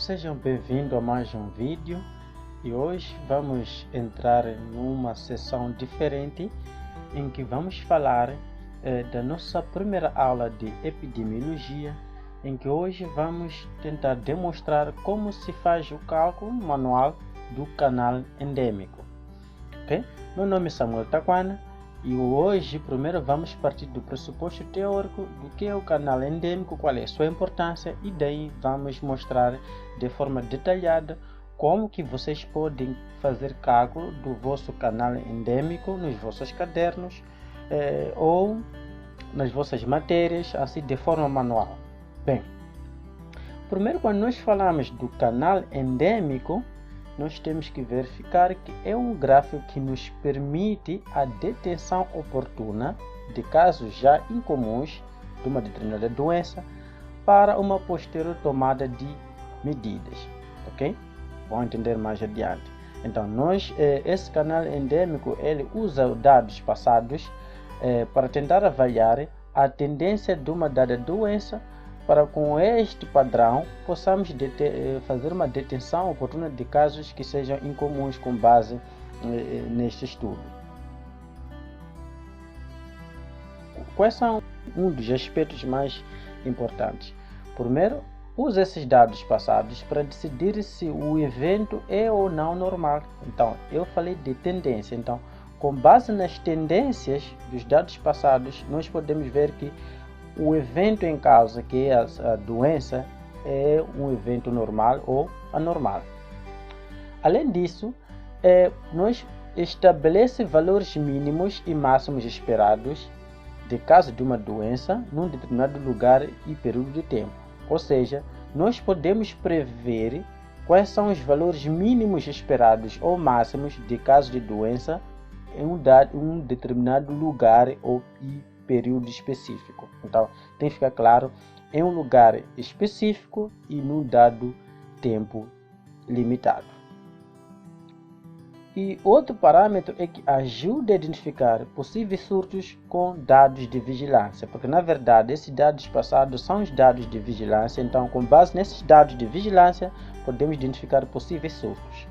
Sejam bem-vindos a mais um vídeo e hoje vamos entrar numa sessão diferente em que vamos falar da nossa primeira aula de epidemiologia, em que hoje vamos tentar demonstrar como se faz o cálculo manual do canal endêmico. Okay? Meu nome é Samuel Taquana e hoje primeiro vamos partir do pressuposto teórico do que é o canal endêmico, qual é a sua importância, e daí vamos mostrar de forma detalhada como que vocês podem fazer cálculo do vosso canal endêmico nos vossos cadernos ou nas vossas matérias, assim de forma manual. Bem, primeiro, quando nós falamos do canal endêmico, nós temos que verificar que é um gráfico que nos permite a detecção oportuna de casos já incomuns de uma determinada doença para uma posterior tomada de medidas, ok? Vamos entender mais adiante. Então, esse canal endêmico, ele usa dados passados para tentar avaliar a tendência de uma dada doença, para com este padrão possamos fazer uma detenção oportuna de casos que sejam incomuns com base neste estudo. Quais são um dos aspectos mais importantes? Primeiro, use esses dados passados para decidir se o evento é ou não normal. Então, eu falei de tendência. Então, com base nas tendências dos dados passados, nós podemos ver que o evento em causa, que é a doença, é um evento normal ou anormal. Além disso, nós estabelecemos valores mínimos e máximos esperados de caso de uma doença num determinado lugar e período de tempo. Ou seja, nós podemos prever quais são os valores mínimos esperados ou máximos de caso de doença em um determinado lugar ou período específico. Então, tem que ficar claro, em um lugar específico e num dado tempo limitado. E outro parâmetro é que ajuda a identificar possíveis surtos com dados de vigilância, porque na verdade esses dados passados são os dados de vigilância. Então, com base nesses dados de vigilância, podemos identificar possíveis surtos.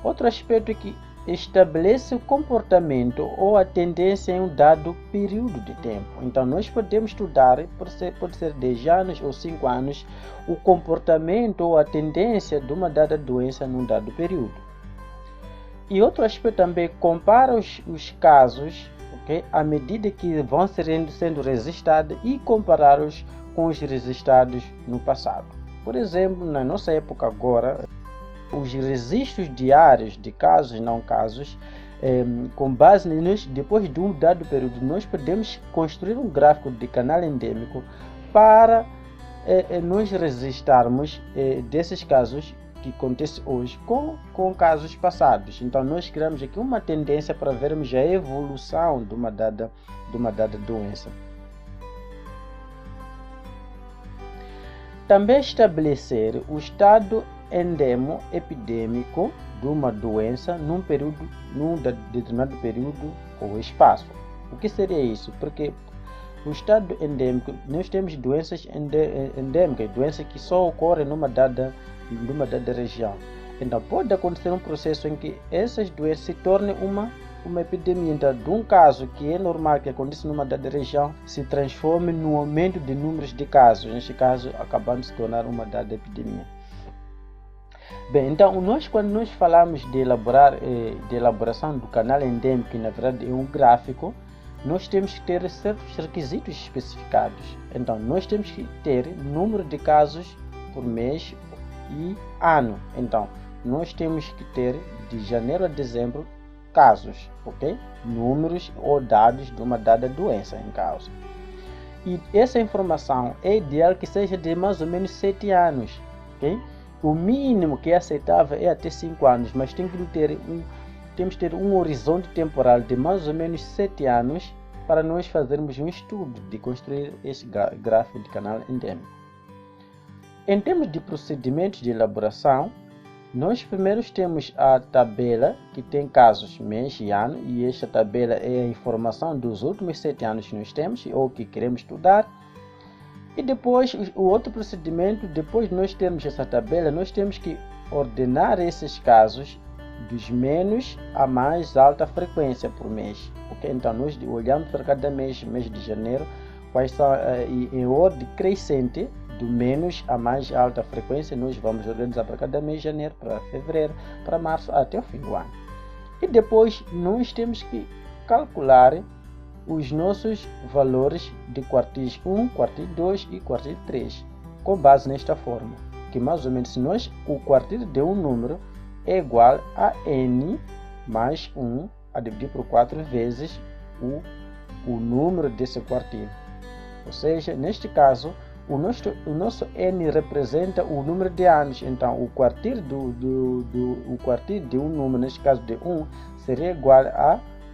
Outro aspecto é que estabelece o comportamento ou a tendência em um dado período de tempo. Então, nós podemos estudar, pode ser 10 anos ou 5 anos, o comportamento ou a tendência de uma dada doença num dado período. E outro aspecto também, compara os casos, okay, à medida que vão sendo registrados e compará-los com os registrados no passado. Por exemplo, na nossa época agora, os registros diários de casos e não casos, com base nisso, depois de um dado período, nós podemos construir um gráfico de canal endêmico para nós registrarmos desses casos que acontecem hoje com casos passados. Então, nós criamos aqui uma tendência para vermos a evolução de uma dada doença. Também estabelecer o estado endemo-epidêmico de uma doença num determinado período ou espaço. O que seria isso? Porque o estado endêmico, nós temos doenças endêmicas, doenças que só ocorrem numa dada região. Então, pode acontecer um processo em que essas doenças se tornem uma epidemia. Então, de um caso que é normal que aconteça numa dada região, se transforme no aumento de números de casos, neste caso, acabando de se tornar uma dada epidemia. Bem, então, quando nós falamos de elaboração do canal endêmico, que na verdade é um gráfico, nós temos que ter certos requisitos especificados. Então, nós temos que ter número de casos por mês e ano. Então, nós temos que ter de janeiro a dezembro casos, ok? Números ou dados de uma dada doença em causa. E essa informação é ideal que seja de mais ou menos 7 anos, ok? O mínimo que é aceitável é até 5 anos, mas temos que ter um horizonte temporal de mais ou menos 7 anos para nós fazermos um estudo de construir esse gráfico de canal endêmico. Em termos de procedimentos de elaboração, nós primeiro temos a tabela que tem casos mês e ano, e esta tabela é a informação dos últimos 7 anos que nós temos ou que queremos estudar. E depois, o outro procedimento, depois de nós termos essa tabela, nós temos que ordenar esses casos dos menos a mais alta frequência por mês. Okay? Então, nós olhamos para cada mês, mês de janeiro, quais são em ordem crescente, do menos a mais alta frequência, nós vamos organizar para cada mês, janeiro, para fevereiro, para março, até o fim do ano. E depois, nós temos que calcular os nossos valores de quartis 1, quartil 2 e quartil 3, com base nesta forma, que mais ou menos se o quartil de um número é igual a n mais 1 a dividir por 4 vezes o número desse quartil. Ou seja, neste caso, o nosso n representa o número de anos. Então, o quartil o quartil de um número, neste caso de 1, seria igual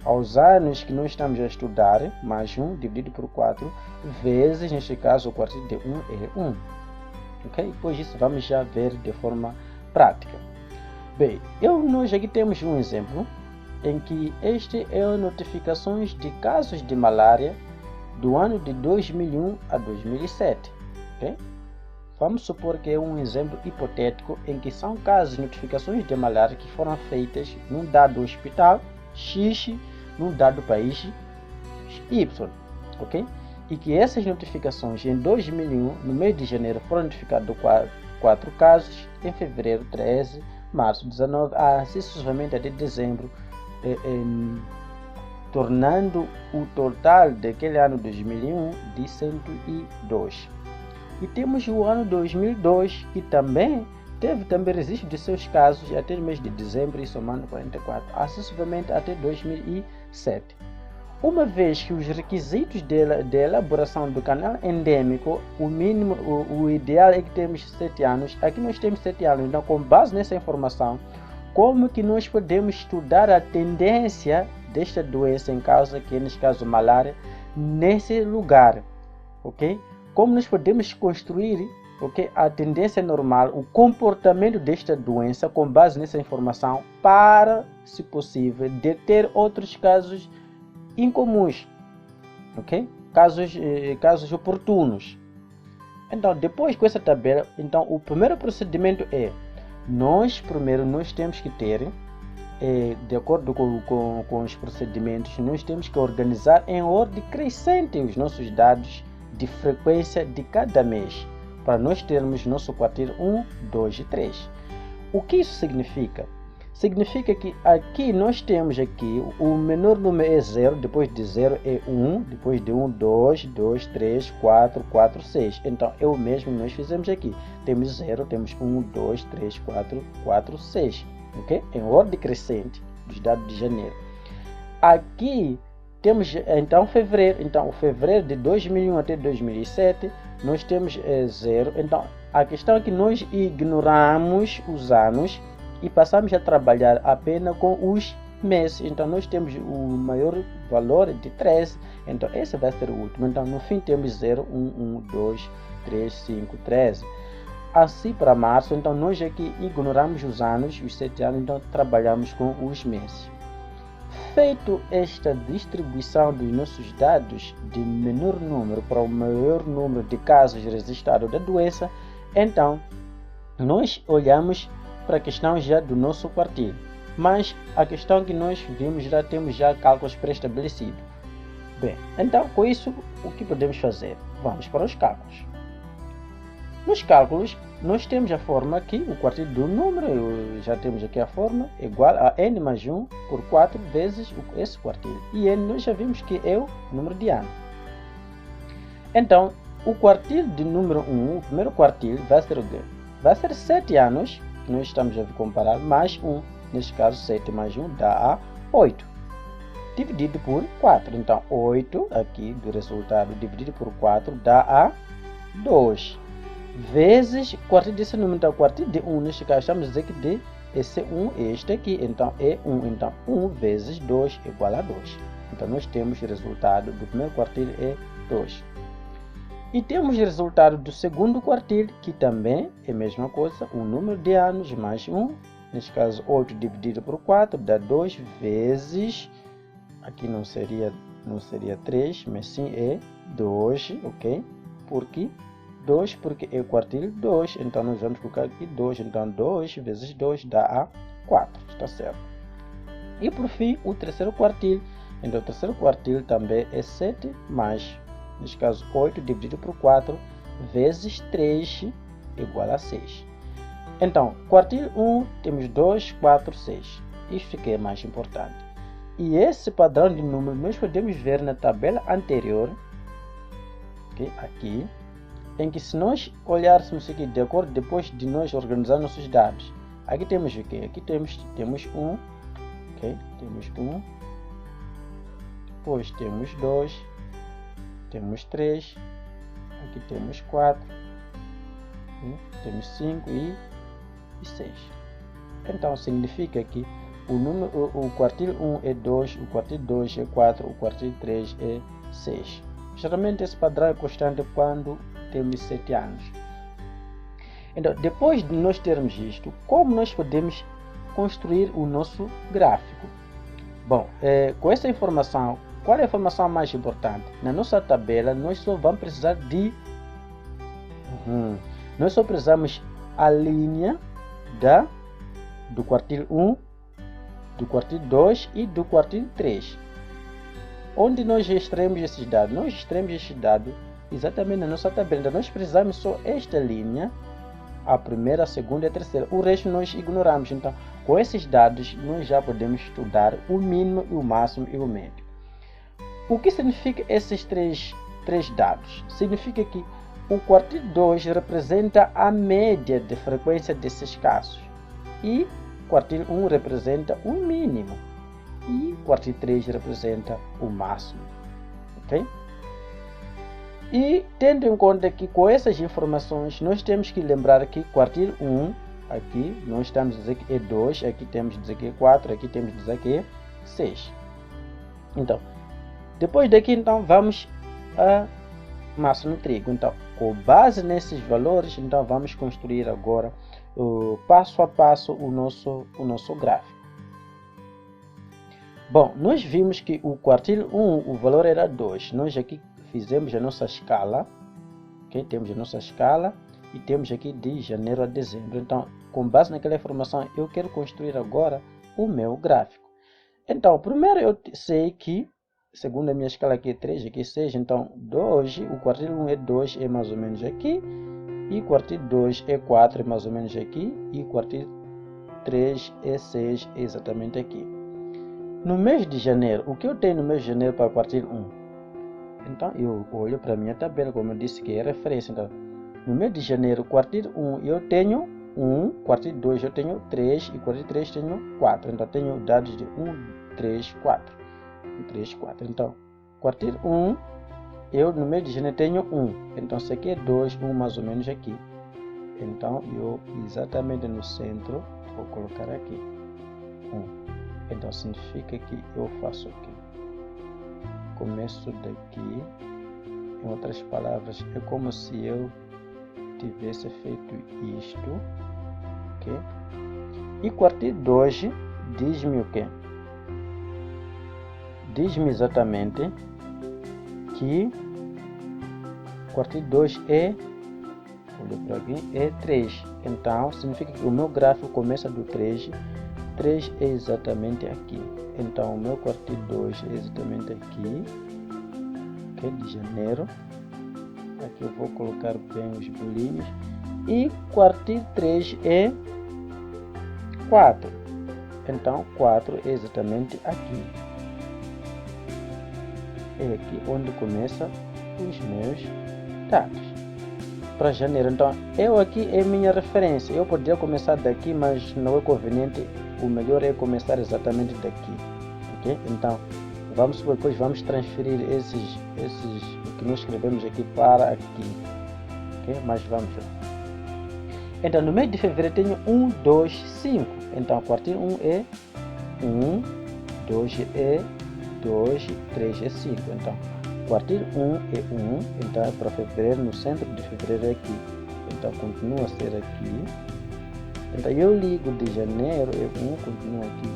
aos anos que nós estamos a estudar, mais 1 dividido por 4, vezes, neste caso, o quartil de 1 é 1. Ok? Depois disso, vamos já ver de forma prática. Bem, nós aqui temos um exemplo em que este é notificações de casos de malária do ano de 2001 a 2007. Okay? Vamos supor que é um exemplo hipotético em que são casos de notificações de malária que foram feitas num dado hospital X, num dado país Y. Ok? E que essas notificações em 2001, no mês de janeiro, foram notificados 4 casos, em fevereiro 13, março 19, assim sucessivamente até dezembro, tornando o total daquele ano 2001 de 102. E temos o ano 2002, que também teve registro de seus casos até o mês de dezembro, e somando 44, assim sucessivamente até 2007. Uma vez que os requisitos de elaboração do canal endêmico, o mínimo, o ideal é que temos 7 anos, aqui nós temos 7 anos, então com base nessa informação, como que nós podemos estudar a tendência desta doença em causa, que é neste caso malária, nesse lugar, ok? Como nós podemos construir, ok, a tendência normal, o comportamento desta doença com base nessa informação para, se possível, deter outros casos incomuns, ok? Casos oportunos. Então, depois com essa tabela, então o primeiro procedimento é nós temos que ter, de acordo com os procedimentos, nós temos que organizar em ordem crescente os nossos dados de frequência de cada mês, para nós termos nosso quartil 1, 2 e 3. O que isso significa? Significa que aqui nós temos o menor número é 0, depois de 0 é 1, depois de 1, 2, 2, 3, 4, 4, 6. Então é o mesmo que nós fizemos aqui. Temos 0, temos 1, 2, 3, 4, 4, 6. Okay? Em ordem crescente dos dados de janeiro. Aqui temos então fevereiro. Então o fevereiro de 2001 até 2007 nós temos 0. Então a questão é que nós ignoramos os anos e passamos a trabalhar apenas com os meses. Então nós temos o maior valor de 13. Então esse vai ser o último. Então no fim temos 0, 1, 1, 2, 3, 5, 13. Assim para março, então nós aqui ignoramos os anos, os 7 anos, então trabalhamos com os meses. Feito esta distribuição dos nossos dados de menor número para o maior número de casos registrados da doença, então nós olhamos para a questão já do nosso quartil. Mas a questão que nós vimos, já temos já cálculos pré-estabelecidos. Bem, então com isso, o que podemos fazer? Vamos para os cálculos. Nos cálculos, nós temos a forma aqui, o quartil do número, já temos aqui a forma, igual a n mais 1 por 4 vezes esse quartil. E n nós já vimos que é o número de ano. Então, o quartil de número 1, o primeiro quartil, vai ser o quê? Vai ser 7 anos, que nós estamos a comparar, mais 1. Neste caso, 7 mais 1 dá a 8. Dividido por 4. Então, 8 aqui do resultado dividido por 4 dá a 2. Vezes o quartil desse número. Então, o quartil de 1, neste caso, estamos a dizer que esse 1 é este aqui. Então, é 1. Então, 1 vezes 2 é igual a 2. Então, nós temos o resultado do primeiro quartil é 2. E temos o resultado do segundo quartil, que também é a mesma coisa. O número de anos mais 1. Neste caso, 8 dividido por 4 dá 2 vezes... Aqui não seria 3, mas sim é 2, ok? porque 2 porque é o quartil 2, então nós vamos colocar aqui 2, então 2 vezes 2 dá a 4, está certo? E por fim, o terceiro quartil, então o terceiro quartil também é 7 mais, neste caso 8 dividido por 4 vezes 3 igual a 6. Então, quartil 1 temos 2, 4, 6, isto que é mais importante. E esse padrão de número nós podemos ver na tabela anterior, okay, aqui, em que se nós olharmos aqui de acordo, depois de nós organizar nossos dados, aqui temos o que? Aqui temos 1, ok? Temos 1, depois temos 2, temos 3, aqui temos 4, temos 5 e 6. Então significa que o quartil 1 é 2, o quartil 2 é 4, o quartil 3 é 6. Geralmente esse padrão é constante quando temos 7 anos. Então, depois de nós termos isto, como nós podemos construir o nosso gráfico? Bom, com essa informação, qual é a informação mais importante? Na nossa tabela, nós só vamos precisar de... nós só precisamos a linha do quartil 1, do quartil 2 e do quartil 3. Onde nós extraímos esses dados? Nós extraímos esses dados exatamente na nossa tabela. Então, nós precisamos só esta linha, a primeira, a segunda e a terceira. O resto nós ignoramos. Então, com esses dados, nós já podemos estudar o mínimo, o máximo e o médio. O que significa esses três dados? Significa que o quartil 2 representa a média de frequência desses casos. E o quartil 1 representa o mínimo. E o quartil 3 representa o máximo. Ok? E tendo em conta que com essas informações nós temos que lembrar que quartil 1, aqui nós estamos a dizer que é 2, aqui temos a dizer que é 4, aqui temos a dizer que é 6. Então, depois daqui então vamos a massa no trigo. Então, com base nesses valores, então vamos construir agora passo a passo o nosso gráfico. Bom, nós vimos que o quartil 1, o valor era 2. Nós aqui fizemos a nossa escala, okay? Temos a nossa escala e temos aqui de janeiro a dezembro. Então, com base naquela informação, eu quero construir agora o meu gráfico. Então, primeiro eu sei que, segundo a minha escala aqui é 3, aqui é 6, então 2, o quartil 1 é 2, é mais ou menos aqui, e o quartil 2 é 4, é mais ou menos aqui, e o quartil 3 é 6, é exatamente aqui. No mês de janeiro, o que eu tenho no mês de janeiro para o quartil 1? Então, eu olho para a minha tabela, como eu disse que é referência. Então, no mês de janeiro, quartil 1 eu tenho 1, quartil 2 eu tenho 3 e quartil 3 tenho 4. Então, tenho dados de 1, 3, 4. 1, 3, 4. Então, quartil 1, eu no mês de janeiro tenho 1. Então, isso aqui é 2, 1 mais ou menos aqui. Então, eu exatamente no centro vou colocar aqui 1. Então, significa que eu faço aqui. Começo daqui, em outras palavras, é como se eu tivesse feito isto, ok? E quartil 2 diz-me o quê? Diz-me exatamente que quartil 2 é, olha para aqui, é 3. Então, significa que o meu gráfico começa do 3. 3 é exatamente aqui. Então, o meu quartil 2 é exatamente aqui, que é de janeiro. Aqui eu vou colocar bem os bolinhos. E quartil 3 é 4. Então, 4 é exatamente aqui. É aqui onde começam os meus dados. Para janeiro, então, eu aqui é minha referência. Eu poderia começar daqui, mas não é conveniente. O melhor é começar exatamente daqui, ok? Então, depois vamos transferir esses que nós escrevemos aqui para aqui, ok? Mas vamos lá. Então, no mês de fevereiro tenho 1, 2, 5. Então, quartil 1 é 1, 2 é 2, 3 é 5. Então, quartil 1 é 1. Então, para fevereiro, no centro de fevereiro é aqui. Então, continua a ser aqui. Então, eu ligo de janeiro é 1, continua aqui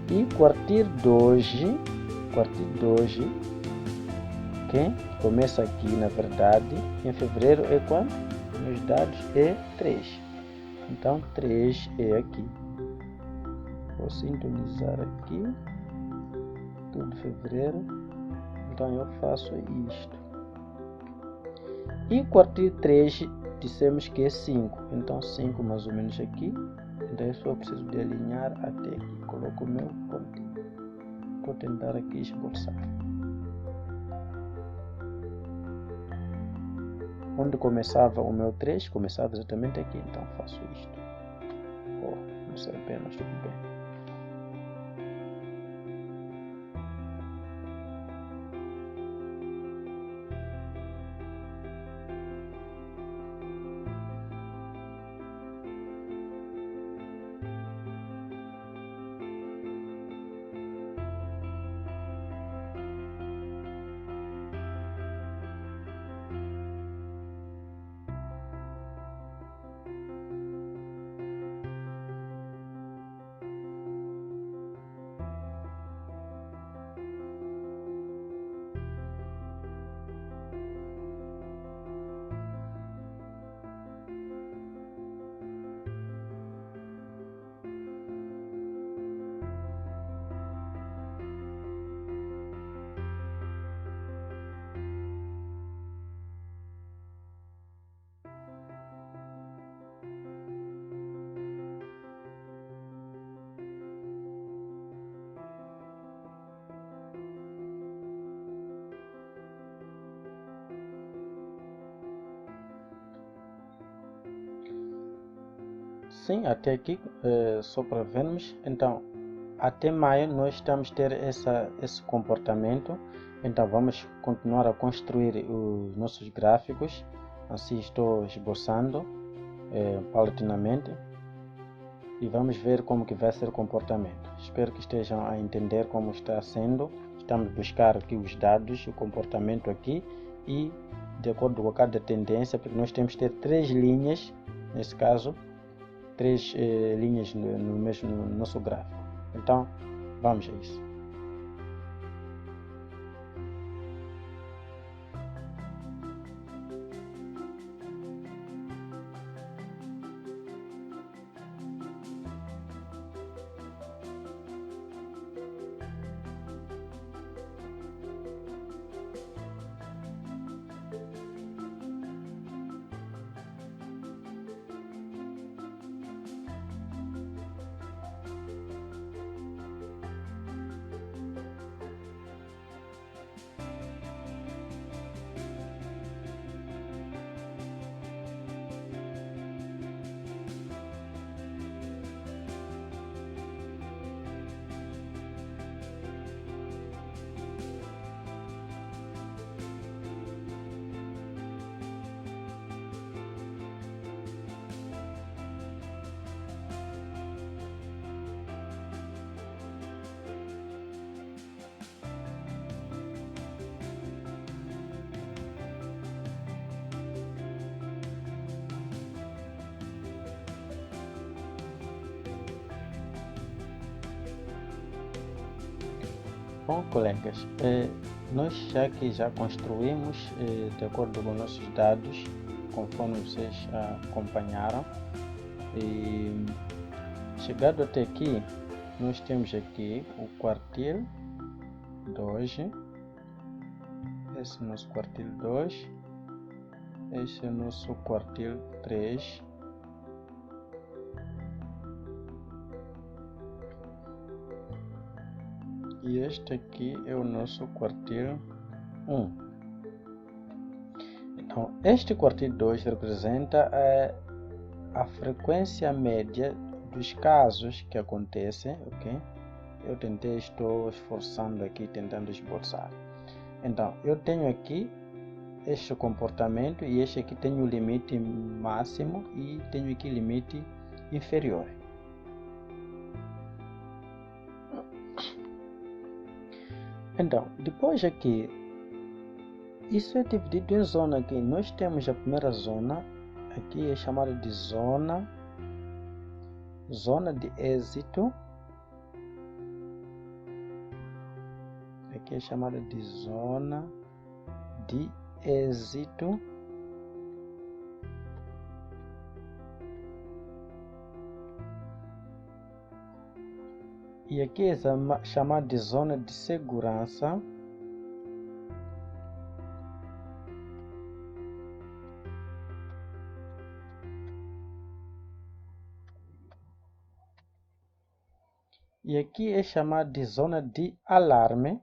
1. E quartil 2 ok? Começa aqui, na verdade, em fevereiro é quanto? Nos dados é 3. Então 3 é aqui. Vou sintonizar aqui, tudo fevereiro. Então eu faço isto. E o quartil 3 dissemos que é 5. Então 5 mais ou menos aqui. Então eu só preciso de alinhar até aqui. Coloco o meu pontinho. Vou tentar aqui esboçar. Onde começava o meu 3, começava exatamente aqui. Então faço isto. Não sei bem, mas tudo bem. Sim, até aqui, só para vermos. Então, até maio nós estamos a ter esse comportamento. Então, vamos continuar a construir os nossos gráficos. Assim estou esboçando paulatinamente. E vamos ver como que vai ser o comportamento. Espero que estejam a entender como está sendo. Estamos a buscar aqui os dados, o comportamento aqui. E de acordo com cada tendência, porque nós temos que ter 3 linhas, nesse caso, 3 linhas no nosso gráfico. Então, vamos a isso. Bom, colegas, nós já construímos de acordo com nossos dados, conforme vocês acompanharam. E chegado até aqui, nós temos aqui o quartil 2. Esse é o nosso quartil 2. Esse é o nosso quartil 3. E este aqui é o nosso quartil 1. Então, este quartil 2 representa a frequência média dos casos que acontecem, ok? Eu estou esforçando aqui, tentando esboçar. Então, eu tenho aqui este comportamento e este aqui tem o limite máximo e tenho aqui limite inferior. Então, depois aqui, isso é dividido em zona aqui. Nós temos a primeira zona, aqui é chamada de zona de êxito. Aqui é chamada de zona de êxito e aqui é chamado de zona de segurança. E aqui é chamado de zona de alarme.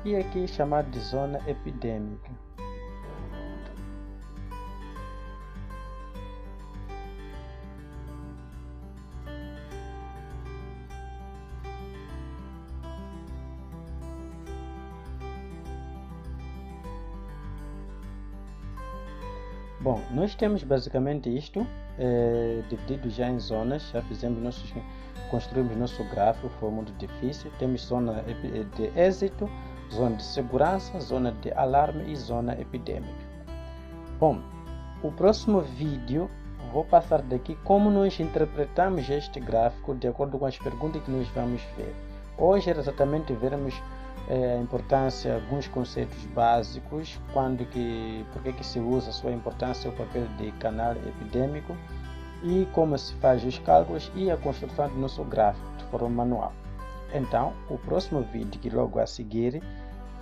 E aqui é chamado de zona epidêmica. Bom, nós temos basicamente isto, dividido já em zonas. Já construímos nosso gráfico, foi muito difícil. Temos zona de êxito, zona de segurança, zona de alarme e zona epidêmica. Bom, o próximo vídeo vou passar daqui como nós interpretamos este gráfico de acordo com as perguntas que nós vamos ver. Hoje era exatamente vermos a importância, alguns conceitos básicos, por que se usa, a sua importância, o papel de canal epidêmico e como se faz os cálculos e a construção do nosso gráfico de forma manual. Então, o próximo vídeo que logo a seguir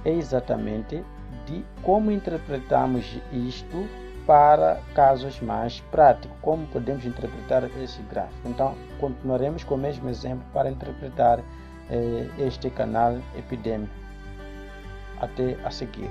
é exatamente de como interpretamos isto para casos mais práticos, como podemos interpretar esse gráfico. Então, continuaremos com o mesmo exemplo para interpretar este canal epidêmico. Até a seguir.